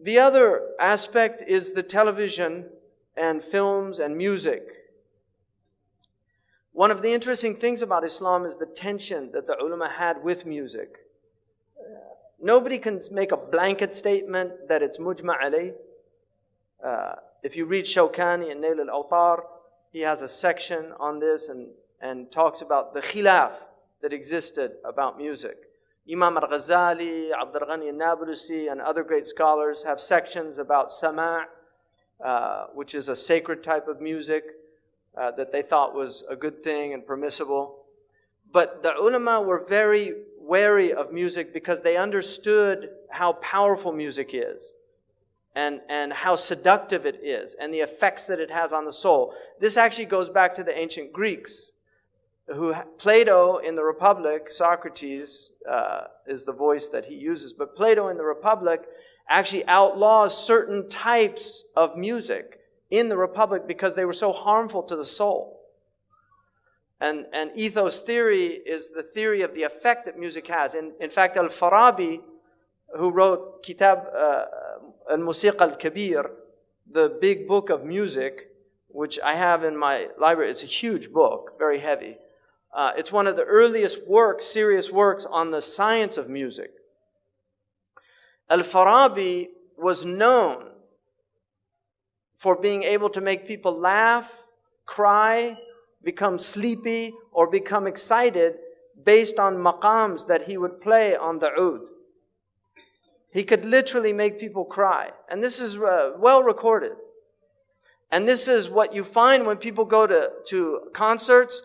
The other aspect is the television and films and music. One of the interesting things about Islam is the tension that the ulama had with music. Nobody can make a blanket statement that it's mujma' alayh. If you read Shawkani and Nail al-Awtar, he has a section on this and talks about the khilaf that existed about music. Imam al-Ghazali, Abdul Ghani al-Nablusi, and other great scholars have sections about sama', which is a sacred type of music that they thought was a good thing and permissible. But the ulama were very wary of music because they understood how powerful music is and how seductive it is and the effects that it has on the soul. This actually goes back to the ancient Greeks. Plato in the Republic, Socrates is the voice that he uses, but Plato in the Republic actually outlaws certain types of music in the Republic because they were so harmful to the soul. And ethos theory is the theory of the effect that music has. In fact, Al-Farabi, who wrote Kitab Al-Musiqa Al-Kabir, the big book of music, which I have in my library, it's a huge book, very heavy. It's one of the earliest works, serious works on the science of music. Al-Farabi was known for being able to make people laugh, cry, become sleepy, or become excited based on maqams that he would play on the oud. He could literally make people cry. And this is well recorded. And this is what you find when people go to concerts.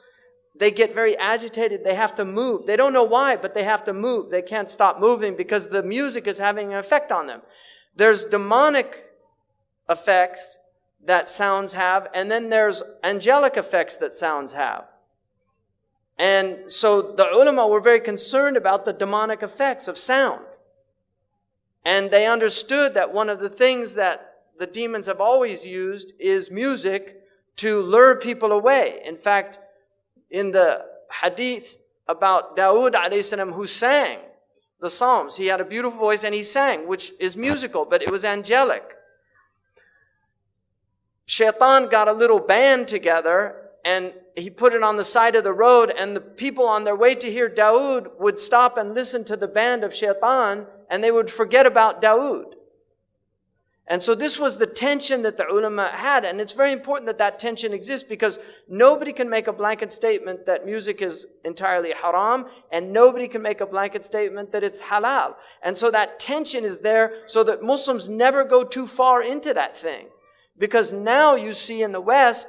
They get very agitated. They have to move. They don't know why, but they have to move. They can't stop moving because the music is having an effect on them. There's demonic effects that sounds have, and then there's angelic effects that sounds have. And so the ulama were very concerned about the demonic effects of sound. And they understood that one of the things that the demons have always used is music to lure people away. In fact, in the hadith about Dawood alayhi salam, who sang the Psalms, he had a beautiful voice and he sang, which is musical, but it was angelic. Shaitan got a little band together and he put it on the side of the road, and the people on their way to hear Dawood would stop and listen to the band of Shaitan, and they would forget about Dawood. And so this was the tension that the ulama had, and it's very important that that tension exists because nobody can make a blanket statement that music is entirely haram, and nobody can make a blanket statement that it's halal. And so that tension is there so that Muslims never go too far into that thing. Because now you see in the West,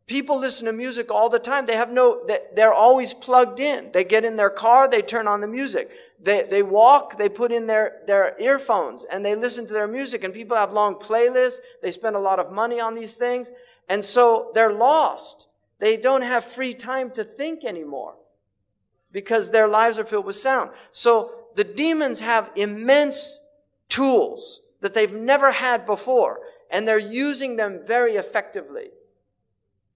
people listen to music all the time. They're always plugged in. They get in their car, they turn on the music. They walk, they put in their earphones and they listen to their music. And people have long playlists. They spend a lot of money on these things. And so they're lost. They don't have free time to think anymore because their lives are filled with sound. So the demons have immense tools that they've never had before. And they're using them very effectively.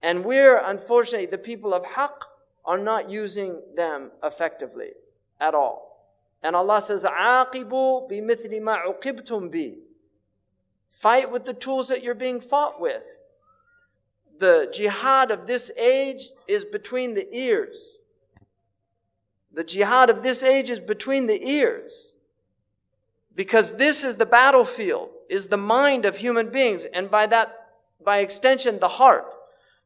And we're, unfortunately, the people of haqq are not using them effectively at all. And Allah says, عَاقِبُوا بِمِثْلِ مَا عُقِبْتُمْ بِهِ. Fight with the tools that you're being fought with. The jihad of this age is between the ears. The jihad of this age is between the ears. Because this is the battlefield, is the mind of human beings. And by extension, the heart.